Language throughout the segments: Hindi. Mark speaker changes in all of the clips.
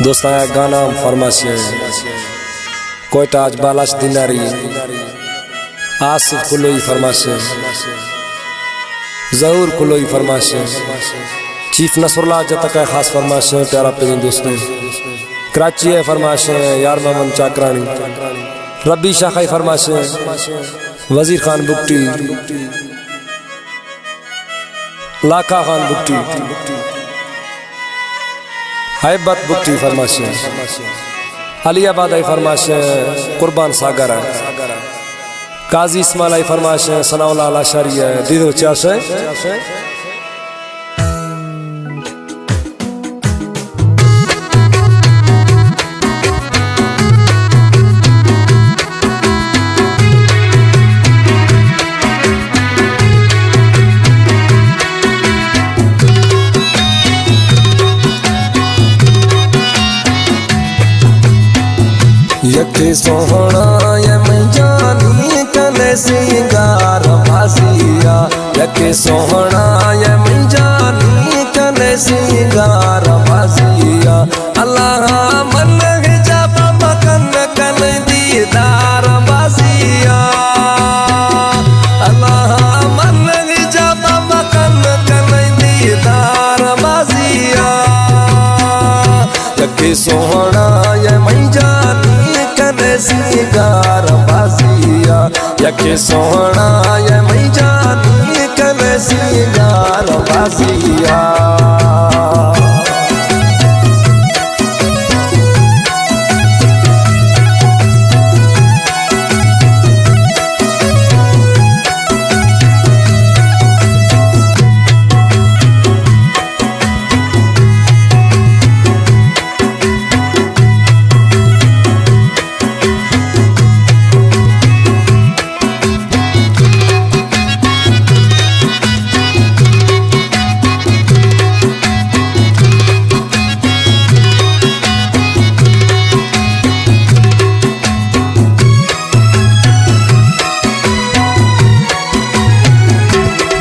Speaker 1: दोस्ता गाना फरमाशे कोयटा आज बालाश दिनारी आसिफ कुलोई फरमाशे जहूर कुलोई फरमाशे चीफ नसरुल्लाह जतका खास फरमाशे प्यारा पेजन दोस्तों कराची है फरमाशे यार मोहम्मद चाकरानी रब्बी शाखाई फरमाशे वजीर खान बुक्टी लाखा खान बुक्टी हैबत बुक्टी फरमाशे अलियाबाद आई फरमाशे कुर्बान सागर है काजी इस्माइल आई फरमाशे सनाउल्लाह लाशारी है दीदो चाशे
Speaker 2: यके सोहना ये मंजानी कने सिंगार बाजिया यके सोहना ये मंजानी कने सिंगार बाजिया अल्लाह मन जब मकन कन दीदार बाजिया अल्लाह मन जब मकन कन दीदार बाजिया यके सोहना ये मंजानी सिंगार बाजिया यके सोहना ये मंजानी कने सिंगार बाजिया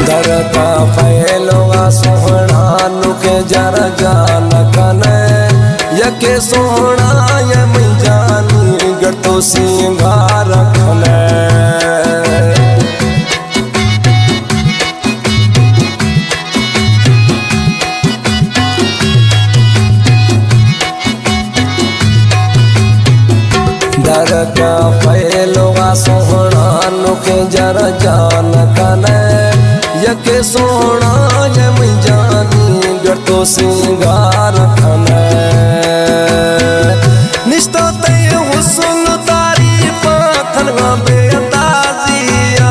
Speaker 2: दरका फैलोगा सोहना नुके जर जान कने यके सोहना ये मंजानी गटो सिंगार खने दरका फैलोगा सोहना नुके जर जान कने यके सोहना ये मंजानी गटो सिंगार खने निष्ठा तय हुस्न तारीफ थनवा बेअंदाजिया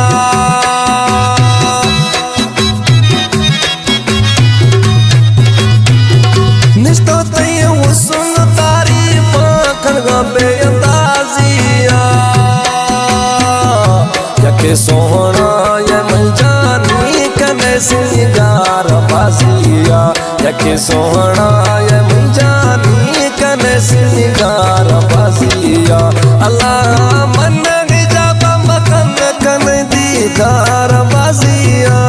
Speaker 2: निष्ठा तय हुस्न तारीफ थनवा बेअंदाजिया यके सोहना ये मंजानी कने सिंगार बाजिया यके सोहना ये मंजानी कने सिंगार बाजिया अल्लाह मन जब मकन कन दीदार बाजिया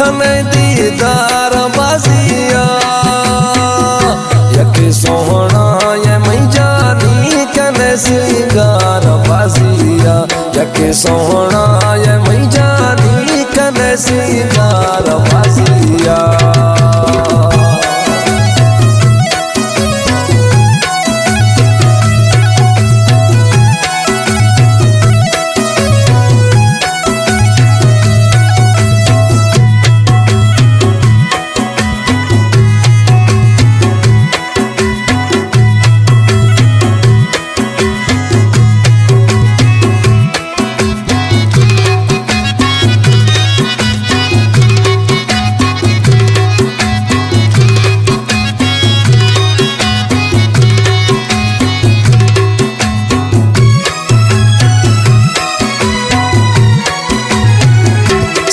Speaker 2: कन दीदार बाजिया यके सोहना ये मंजानी कने सिंगार बाजिया यके सोहना ये मंजानी कने सिंगार बाजिया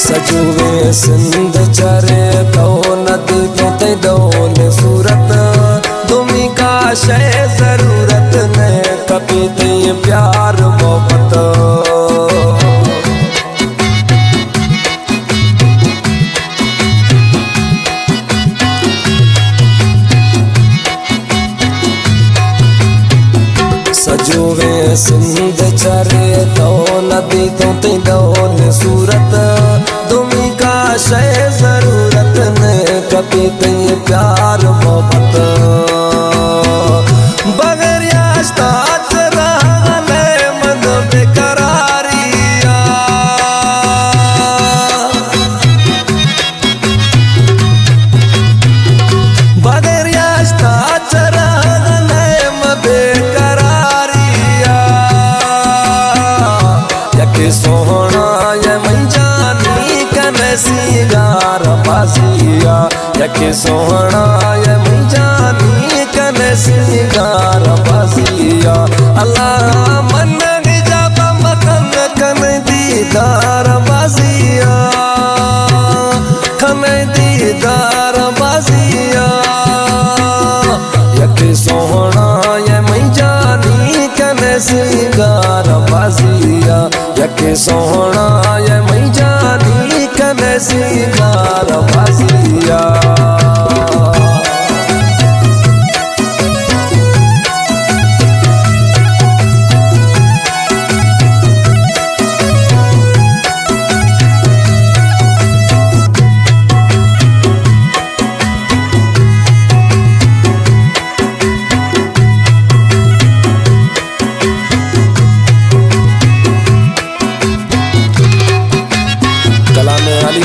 Speaker 2: सजुवे सिंध चरे तो नदी पे दौल सूरत तुमी का शय जरूरत ने कभी ते प्यार मोहब्बत सिंध चरे तो नदी तो ते दौल सूरत दुमी का शय जरूरत न कभी ते प्यार मोहब्बत बगैर यास्ता चराने मन बेकरारिया बगैर यास्ता चराने मन बेकरारिया यके सोहना ये मंजानी कने सिंगार बाजिया यके सोहना ये मंजानी कने सिंगार बाजिया अल्लाह मन जाबा मकन कन दीदार बाजिया कन दीदार बाजिया यके सोहना ये मंजानी कने सिंगार बाजिया यके सोहना ये मंजानी कने सिंगार बाजिया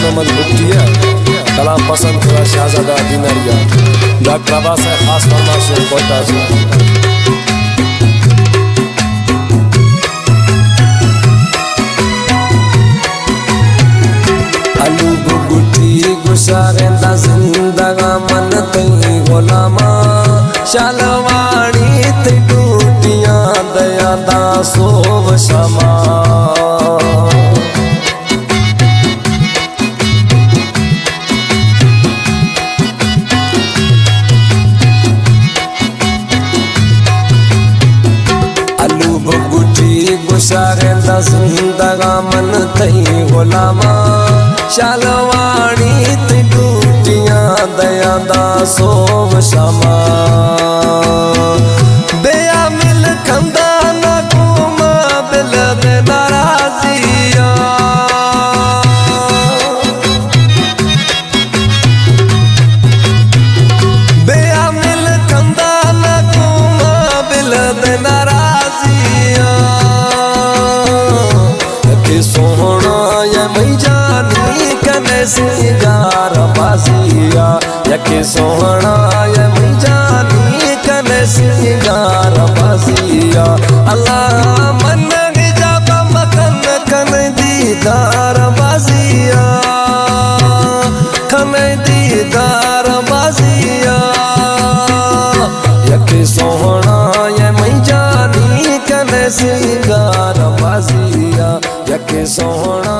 Speaker 2: मोहम्मद भुट्टिया कलाम पसंद हुआ शहजादा दिनारिया डॉक्टर अब्बास है खास फरमाइश कोटा से अलू गुटी गुशारेंदा जिंदगा मन तई गुलामा शालवाणी ते टूटियां दया दा सोव शमा गुशारेंदा जिंदगा मन तई गुलामा शालवाणी ते टूटियां दया दा सोव शमा बेया मिल कंदा ना कुमा बिल दे नाराजिया बेया मिल कंदा ना कुमा बिल दे नाराजिया सोहना ये मंजानी कने सिंगार बाजिया यके सोहना ये मंजानी कने सिंगार बाजिया अल्लाह मन जाबा मकन कन दीदार बाजिया कन दीदार बाजिया यके सोहना ये मंजानी कने सिंगार बाजिया यके सोहना